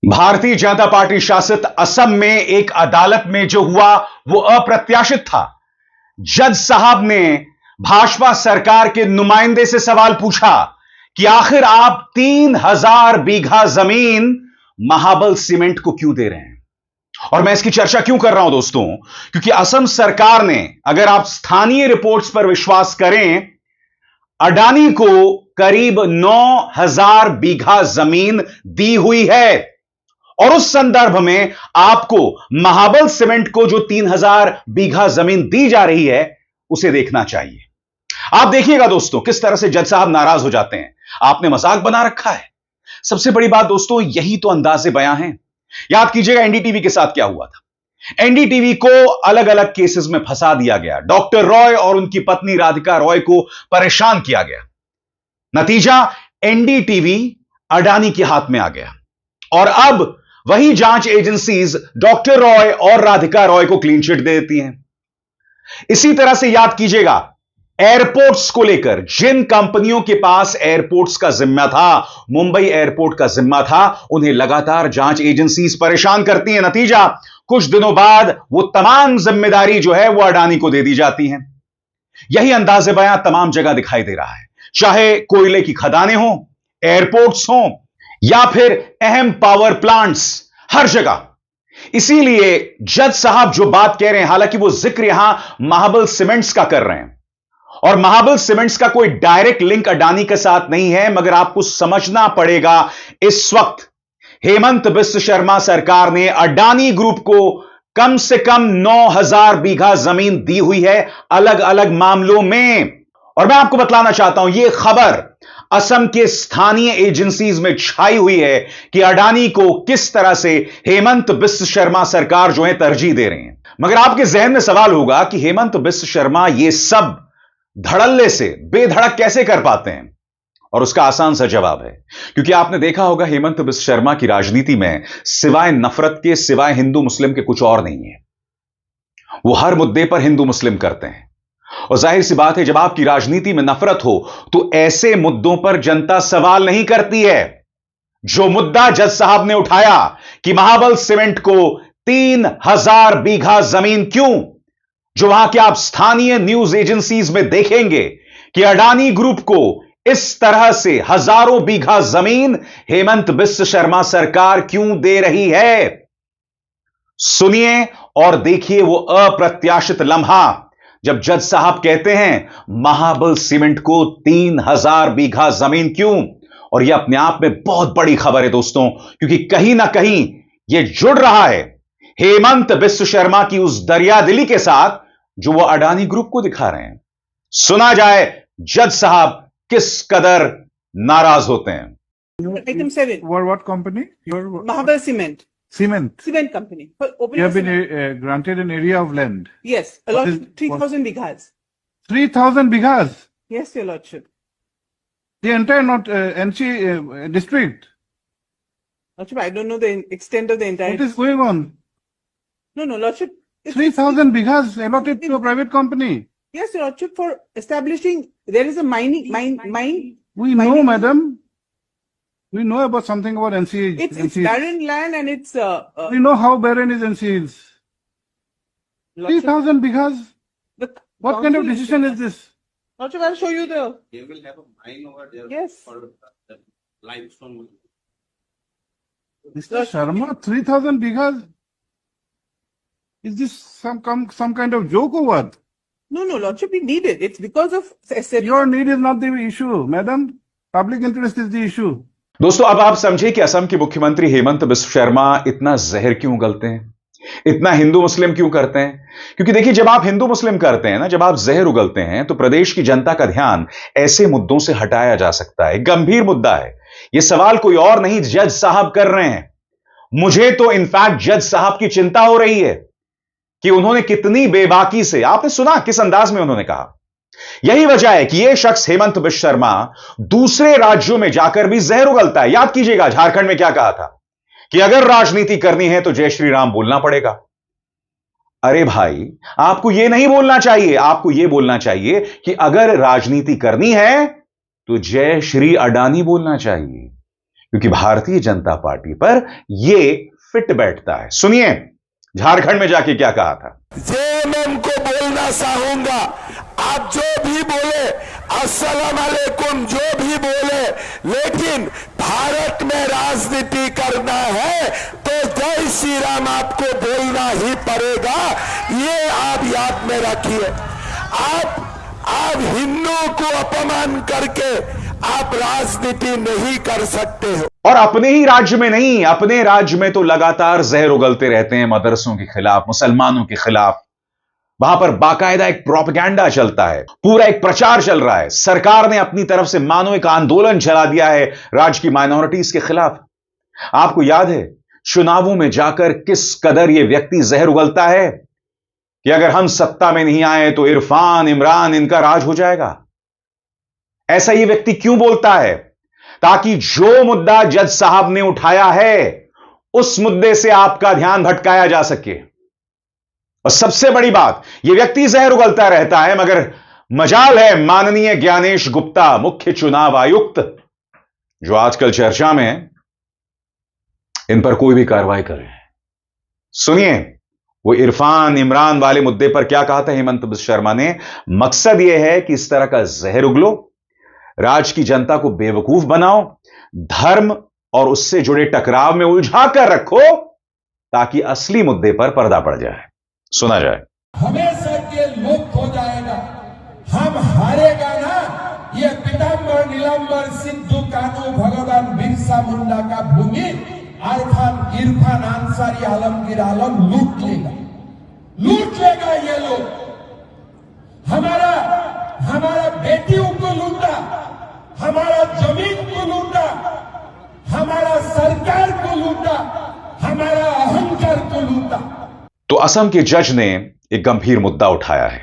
Bharatiya Janata party शासित असम में एक अदालत में जो हुआ वो अप्रत्याशित था। जज साहब ने भाजपा सरकार के नुमाइंदे से सवाल पूछा कि आखिर आप 3000 बीघा जमीन महाबल सीमेंट को क्यों दे रहे हैं। और मैं इसकी चर्चा क्यों कर रहा हूं दोस्तों, क्योंकि असम सरकार ने, अगर आप स्थानीय रिपोर्ट्स पर विश्वास करें, अडानी को करीब 9000 बीघा जमीन दी हुई है। और उस संदर्भ में आपको महाबल सीमेंट को जो 3000 बीघा जमीन दी जा रही है उसे देखना चाहिए। आप देखिएगा दोस्तों किस तरह से जज साहब नाराज हो जाते हैं। आपने मजाक बना रखा है। सबसे बड़ी बात दोस्तों, यही तो अंदाजे बयां हैं। याद कीजिएगा एनडीटीवी के साथ क्या हुआ था। एनडीटीवी को अलग अलग केसेस में फंसा दिया गया। डॉक्टर रॉय और उनकी पत्नी राधिका रॉय को परेशान किया गया। नतीजा, एनडीटीवी अडानी के हाथ में आ गया और अब वही जांच एजेंसीज डॉक्टर रॉय और राधिका रॉय को क्लीन चिट दे देती हैं। इसी तरह से याद कीजिएगा, एयरपोर्ट्स को लेकर जिन कंपनियों के पास एयरपोर्ट्स का जिम्मा था, मुंबई एयरपोर्ट का जिम्मा था, उन्हें लगातार जांच एजेंसीज परेशान करती हैं। नतीजा, कुछ दिनों बाद वो तमाम जिम्मेदारी जो है वो अडानी को दे दी जाती है। यही अंदाजे बयां तमाम जगह दिखाई दे रहा है, चाहे कोयले की खदानें हो, एयरपोर्ट्स हो या फिर अहम पावर प्लांट्स, हर जगह। इसीलिए जज साहब जो बात कह रहे हैं, हालांकि वो जिक्र यहां महाबल सीमेंट्स का कर रहे हैं और महाबल सीमेंट्स का कोई डायरेक्ट लिंक अडानी के साथ नहीं है, मगर आपको समझना पड़ेगा इस वक्त हेमंत बिस्व शर्मा सरकार ने अडानी ग्रुप को कम से कम 9000 बीघा जमीन दी हुई है अलग अलग मामलों में। और मैं आपको बतलाना चाहता हूं, यह खबर असम के स्थानीय एजेंसीज में छाई हुई है कि अडानी को किस तरह से हेमंत बिस्व शर्मा सरकार जो है तरजीह दे रही है। मगर आपके जहन में सवाल होगा कि हेमंत बिस्व शर्मा ये सब धड़ल्ले से बेधड़क कैसे कर पाते हैं। और उसका आसान सा जवाब है, क्योंकि आपने देखा होगा हेमंत बिस्व शर्मा की राजनीति में सिवाय नफरत के, सिवाय हिंदू मुस्लिम के कुछ और नहीं है। वो हर मुद्दे पर हिंदू मुस्लिम करते हैं और जाहिर सी बात है, जब आपकी राजनीति में नफरत हो तो ऐसे मुद्दों पर जनता सवाल नहीं करती है। जो मुद्दा जज साहब ने उठाया कि महाबल सीमेंट को 3000 बीघा जमीन क्यों, जो वहां के आप स्थानीय न्यूज एजेंसीज में देखेंगे कि अडानी ग्रुप को इस तरह से हजारों बीघा जमीन हेमंत बिस्व शर्मा सरकार क्यों दे रही है। सुनिए और देखिए वो अप्रत्याशित लम्हा जब जज साहब कहते हैं महाबल सीमेंट को 3000 बीघा जमीन क्यों। और यह अपने आप में बहुत बड़ी खबर है दोस्तों, क्योंकि कहीं ना कहीं यह जुड़ रहा है हेमंत बिस्व शर्मा की उस दरियादिली के साथ जो वो अडानी ग्रुप को दिखा रहे हैं। सुना जाए जज साहब किस कदर नाराज होते हैं। Item 7. What company? Mahabal Cement. Cement. Cement company. For opening You have been cement. granted an area of land. Yes, a What lot, is- 3,000 bighas. 3,000 bighas. Yes, your lordship. The entire not NC district. Lordship, I don't know the extent of the entire. What is going on? No, lordship. it's- 3,000 bighas allotted to a private company. Yes, your lordship, for establishing, there is a mine. We know, madam. We know about something about NC. It's barren land and it's, We know how barren is NC is. lordship, 3,000 bighas. the What kind of council- decision is this? Lordship, I'll show you the, They will have a mine over there. Yes. For the limestone. Mr. Sharma, 3,000 bighas? Is this some kind of joke or what? no, lordship, we need it. It's because of, Your need is not the issue, madam. Public interest is the issue. दोस्तों, अब आप समझे कि असम के मुख्यमंत्री हेमंत बिस्व शर्मा इतना जहर क्यों उगलते हैं, इतना हिंदू मुस्लिम क्यों करते हैं। क्योंकि देखिए, जब आप हिंदू मुस्लिम करते हैं ना, जब आप जहर उगलते हैं, तो प्रदेश की जनता का ध्यान ऐसे मुद्दों से हटाया जा सकता है। गंभीर मुद्दा है यह, सवाल कोई और नहीं जज साहब कर रहे हैं। मुझे तो इनफैक्ट जज साहब की चिंता हो रही है कि उन्होंने कितनी बेबाकी से, आपने सुना किस अंदाज में उन्होंने कहा। यही वजह है कि यह शख्स हेमंत बिस्व शर्मा दूसरे राज्यों में जाकर भी जहर उगलता है। याद कीजिएगा झारखंड में क्या कहा था कि अगर राजनीति करनी है तो जय श्री राम बोलना पड़ेगा। अरे भाई, आपको यह नहीं बोलना चाहिए, आपको यह बोलना चाहिए कि अगर राजनीति करनी है तो जय श्री अडानी बोलना चाहिए। क्योंकि भारतीय जनता पार्टी पर यह फिट बैठता है। सुनिए झारखंड में जाके क्या कहा था। जेएमएम को बोलना चाहूंगा, आप जो भी बोले, अस्सलाम वालेकुम जो भी बोले, लेकिन भारत में राजनीति करना है तो जय श्री राम आपको बोलना ही पड़ेगा। ये आप याद में रखिए। आप हिंदुओं को अपमान करके आप राजनीति नहीं कर सकते हो। और अपने ही राज्य में नहीं, अपने राज्य में तो लगातार जहर उगलते रहते हैं मदरसों के खिलाफ, मुसलमानों के खिलाफ। वहां पर बाकायदा एक प्रोपेगेंडा चलता है, पूरा एक प्रचार चल रहा है। सरकार ने अपनी तरफ से मानो एक आंदोलन चला दिया है राज्य की माइनॉरिटीज के खिलाफ। आपको याद है चुनावों में जाकर किस कदर यह व्यक्ति जहर उगलता है कि अगर हम सत्ता में नहीं आए तो इरफान, इमरान इनका राज हो जाएगा। ऐसा यह व्यक्ति क्यों बोलता है? ताकि जो मुद्दा जज साहब ने उठाया है उस मुद्दे से आपका ध्यान भटकाया जा सके। और सबसे बड़ी बात, यह व्यक्ति जहर उगलता रहता है, मगर मजाल है माननीय ज्ञानेश गुप्ता, मुख्य चुनाव आयुक्त, जो आजकल चर्चा में है, इन पर कोई भी कार्रवाई करे। सुनिए वो इरफान, इमरान वाले मुद्दे पर क्या कहा था हेमंत शर्मा ने। मकसद यह है कि इस तरह का जहर उगलो, राज्य की जनता को बेवकूफ बनाओ, धर्म और उससे जुड़े टकराव में उलझा कर रखो, ताकि असली मुद्दे पर पर्दा पड़ जाए। सुना जाए। हमेशा के लुप्त हो जाएगा, हम हारेगा ना। ये पीताम्बर, नीलांबर, सिद्धू, कानू, भगवान बिरसा मुंडा का भूमि इरफान अंसारी, आलमगीर आलम लूट लेगा ये लोग। हमारा बेटियों को लूटा, हमारा जमीन को लूटा, हमारा सरकार को लूटा, हमारा अहंकार को लूटा। तो असम के जज ने एक गंभीर मुद्दा उठाया है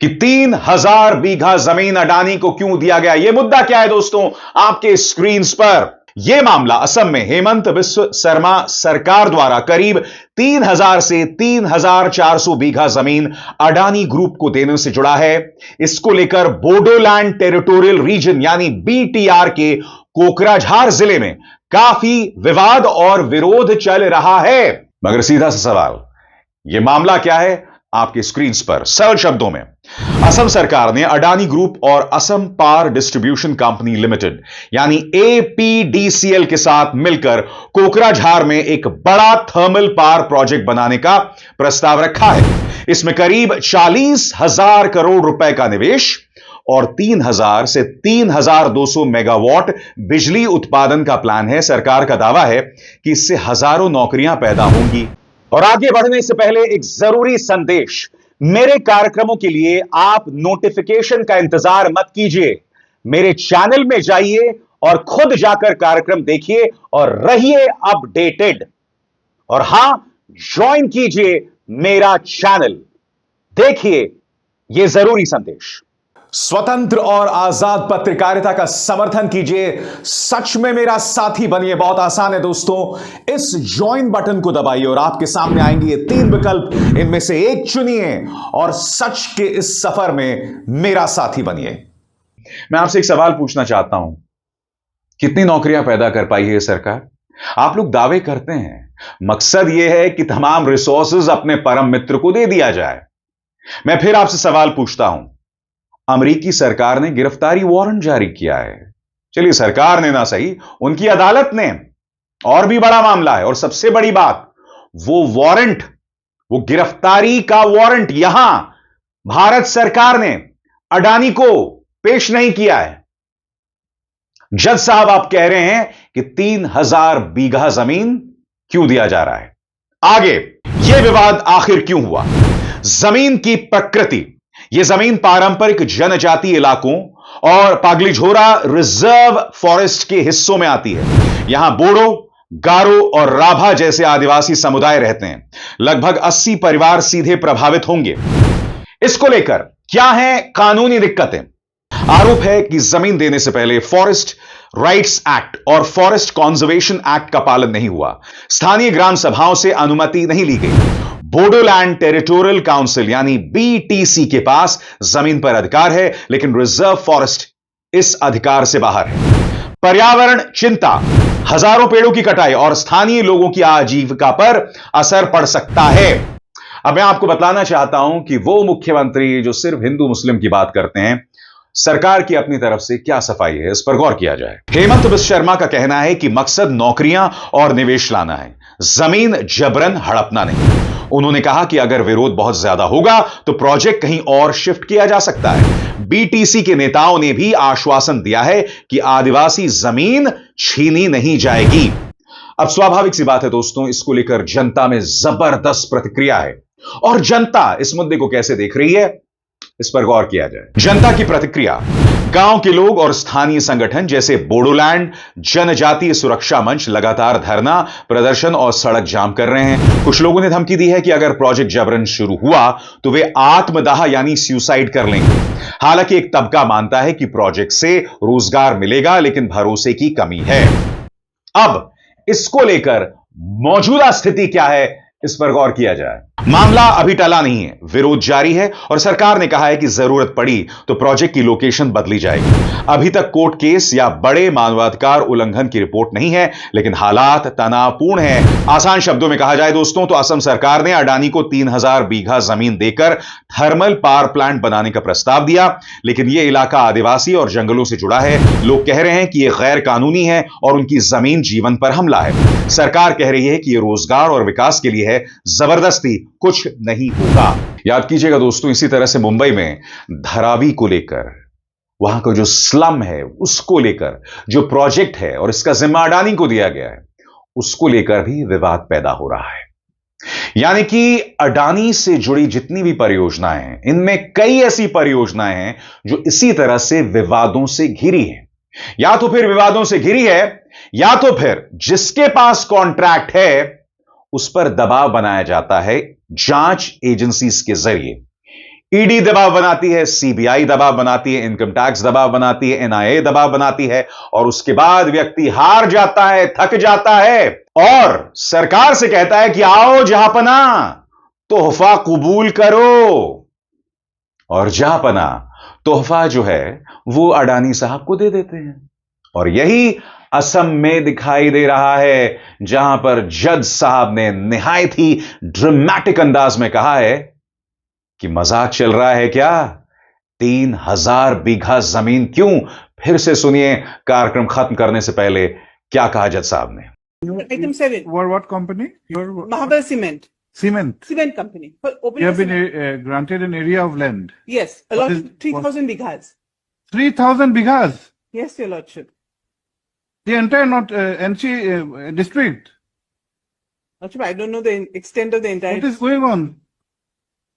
कि 3000 बीघा जमीन अडानी को क्यों दिया गया। यह मुद्दा क्या है दोस्तों, आपके स्क्रीन पर। यह मामला असम में हेमंत बिस्व शर्मा सरकार द्वारा करीब 3000 से 3400 बीघा जमीन अडानी ग्रुप को देने से जुड़ा है। इसको लेकर बोडोलैंड टेरिटोरियल रीजन यानी बीटीआर के कोकराझार जिले में काफी विवाद और विरोध चल रहा है। मगर सीधा सा सवाल, यह मामला क्या है? आपके स्क्रीन पर सरल शब्दों में, असम सरकार ने अडानी ग्रुप और Assam power distribution company limited यानी एपीडीसीएल के साथ मिलकर कोकराझार में एक बड़ा थर्मल पावर प्रोजेक्ट बनाने का प्रस्ताव रखा है। इसमें करीब 40,000 करोड़ रुपए का निवेश और 3000 से 3200 मेगावाट बिजली उत्पादन का प्लान है। सरकार का दावा है कि इससे हजारों नौकरियां पैदा होंगी। और आगे बढ़ने से पहले एक जरूरी संदेश, मेरे कार्यक्रमों के लिए आप नोटिफिकेशन का इंतजार मत कीजिए, मेरे चैनल में जाइए और खुद जाकर कार्यक्रम देखिए और रहिए अपडेटेड। और हां, ज्वाइन कीजिए मेरा चैनल, देखिए यह जरूरी संदेश। स्वतंत्र और आजाद पत्रकारिता का समर्थन कीजिए, सच में मेरा साथी बनिए। बहुत आसान है दोस्तों, इस ज्वाइन बटन को दबाइए और आपके सामने आएंगे ये 3 विकल्प, इनमें से एक चुनिए और सच के इस सफर में मेरा साथी बनिए। मैं आपसे एक सवाल पूछना चाहता हूं, कितनी नौकरियां पैदा कर पाई है ये सरकार? आप लोग दावे करते हैं, मकसद यह है कि तमाम रिसोर्सेज अपने परम मित्र को दे दिया जाए। मैं फिर आपसे सवाल पूछता हूं, अमेरिकी सरकार ने गिरफ्तारी वारंट जारी किया है। चलिए सरकार ने ना सही, उनकी अदालत ने। और भी बड़ा मामला है, और सबसे बड़ी बात, वो वारंट, वो गिरफ्तारी का वारंट यहां भारत सरकार ने अडानी को पेश नहीं किया है। जज साहब आप कह रहे हैं कि 3000 बीघा जमीन क्यों दिया जा रहा है? आगे यह विवाद आखिर क्यों हुआ? जमीन की प्रकृति, यह जमीन पारंपरिक जनजाति इलाकों और पागलीझोरा रिजर्व फॉरेस्ट के हिस्सों में आती है। यहां बोडो, गारो और राभा जैसे आदिवासी समुदाय रहते हैं। लगभग 80 परिवार सीधे प्रभावित होंगे। इसको लेकर क्या है कानूनी दिक्कतें? आरोप है कि जमीन देने से पहले फॉरेस्ट राइट्स एक्ट और फॉरेस्ट कंजर्वेशन एक्ट का पालन नहीं हुआ। स्थानीय ग्राम सभाओं से अनुमति नहीं ली गई। बोडोलैंड टेरिटोरियल काउंसिल यानी बीटीसी के पास जमीन पर अधिकार है, लेकिन रिजर्व फॉरेस्ट इस अधिकार से बाहर है। पर्यावरण चिंता, हजारों पेड़ों की कटाई और स्थानीय लोगों की आजीविका पर असर पड़ सकता है। अब मैं आपको बतलाना चाहता हूं कि वो मुख्यमंत्री जो सिर्फ हिंदू मुस्लिम की बात करते हैं, सरकार की अपनी तरफ से क्या सफाई है, इस पर गौर किया जाए। हेमंत बिस्व शर्मा का कहना है कि मकसद नौकरियां और निवेश लाना है, जमीन जबरन हड़पना नहीं। उन्होंने कहा कि अगर विरोध बहुत ज्यादा होगा तो प्रोजेक्ट कहीं और शिफ्ट किया जा सकता है। बीटीसी के नेताओं ने भी आश्वासन दिया है कि आदिवासी जमीन छीनी नहीं जाएगी। अब स्वाभाविक सी बात है दोस्तों, इसको लेकर जनता में जबरदस्त प्रतिक्रिया है और जनता इस मुद्दे को कैसे देख रही है, इस पर गौर किया जाए। जनता की प्रतिक्रिया। गांव के लोग और स्थानीय संगठन जैसे बोडोलैंड जनजातीय सुरक्षा मंच लगातार धरना, प्रदर्शन और सड़क जाम कर रहे हैं। कुछ लोगों ने धमकी दी है कि अगर प्रोजेक्ट जबरन शुरू हुआ तो वे आत्मदाह यानी सुसाइड कर लेंगे। हालांकि एक तबका मानता है कि प्रोजेक्ट से रोजगार मिलेगा, लेकिन भरोसे की कमी है। अब इसको लेकर मौजूदा स्थिति क्या है, इस पर गौर किया जाए। मामला अभी टला नहीं है, विरोध जारी है और सरकार ने कहा है कि जरूरत पड़ी तो प्रोजेक्ट की लोकेशन बदली जाएगी। अभी तक कोर्ट केस या बड़े मानवाधिकार उल्लंघन की रिपोर्ट नहीं है, लेकिन हालात तनावपूर्ण है। आसान शब्दों में कहा जाए दोस्तों तो असम सरकार ने अडानी को 3000 बीघा जमीन देकर थर्मल पावर प्लांट बनाने का प्रस्ताव दिया, लेकिन यह इलाका आदिवासी और जंगलों से जुड़ा है। लोग कह रहे हैं कि यह गैर कानूनी है और उनकी जमीन जीवन पर हमला है। सरकार कह रही है कि यह रोजगार और विकास के लिए है, जबरदस्ती कुछ नहीं होगा। याद कीजिएगा दोस्तों, इसी तरह से मुंबई में धारावी को लेकर, वहां का जो स्लम है उसको लेकर जो प्रोजेक्ट है और इसका जिम्मा अडानी को दिया गया है, उसको लेकर भी विवाद पैदा हो रहा है। यानी कि अडानी से जुड़ी जितनी भी परियोजनाएं हैं, इनमें कई ऐसी परियोजनाएं हैं जो इसी तरह से विवादों से घिरी हैं। या तो फिर विवादों से घिरी है, या तो फिर जिसके पास कॉन्ट्रैक्ट है उस पर दबाव बनाया जाता है जांच एजेंसीज के जरिए। ईडी दबाव बनाती है, सीबीआई दबाव बनाती है, इनकम टैक्स दबाव बनाती है, एनआईए दबाव बनाती है और उसके बाद व्यक्ति हार जाता है, थक जाता है और सरकार से कहता है कि आओ जहांपना, तोहफा कबूल करो। और जहांपना, तोहफा जो है वो अडानी साहब को दे देते हैं। और यही असम में दिखाई दे रहा है, जहां पर जज साहब ने निहायत ही ड्रामेटिक अंदाज में कहा है कि मजाक चल रहा है क्या, 3000 बीघा जमीन क्यों। फिर से सुनिए कार्यक्रम खत्म करने से पहले क्या कहा जज साहब ने। Item 7. What company? Your Mahabal Cement. cement. Cement company. For open You have been cement. granted an area of land. Yes, a What lot, is- 3,000 bighas. 3,000 bighas. Yes, Your Lordship. The entire not NC district. Lordship, I don't know the extent of the entire. What is going on?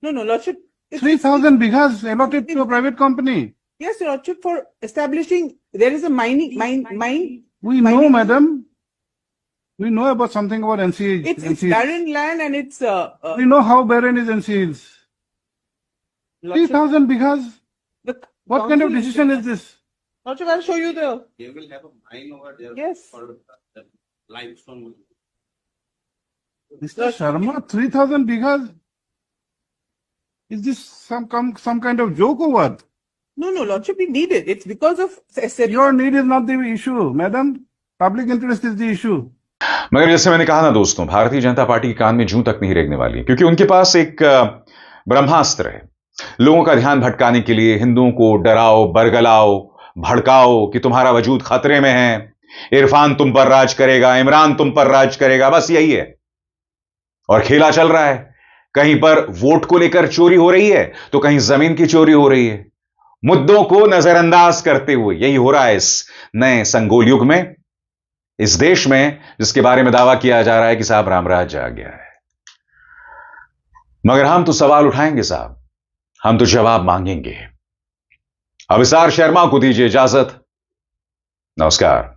No, Lordship. it's- 3,000 bighas allotted to a private company. Yes, Your Lordship, for establishing, there is a mine. We know, Mining- madam. We know about something about NC. It's NC. barren land and it's, We know how barren is NC is. Lordship, 3,000 bighas. the What kind of council decision is this? Lordship, I'll show you the, They will have a mine over there. Yes. For the limestone. Mr. Sharma, 3,000 bighas? Is this some kind of joke or what? no, Lordship, we need it. It's because of, Your need is not the issue, madam. Public interest is the issue. मगर जैसे मैंने कहा ना दोस्तों, Bharatiya Janata party के कान में जूं तक नहीं रेंगने वाली, क्योंकि उनके पास एक ब्रह्मास्त्र है। लोगों का ध्यान भटकाने के लिए हिंदुओं को डराओ, बरगलाओ, भड़काओ कि तुम्हारा वजूद खतरे में है, इरफान तुम पर राज करेगा, इमरान तुम पर राज करेगा, बस यही है। और खेला चल रहा है, कहीं पर वोट को लेकर चोरी हो रही है तो कहीं जमीन की चोरी हो रही है। मुद्दों को नजरअंदाज करते हुए यही हो रहा है इस नए संगोल युग में, इस देश में, जिसके बारे में दावा किया जा रहा है कि साहब रामराज आ गया है। मगर हम तो सवाल उठाएंगे साहब, हम तो जवाब मांगेंगे। अविसार शर्मा को दीजिए इजाजत। नमस्कार।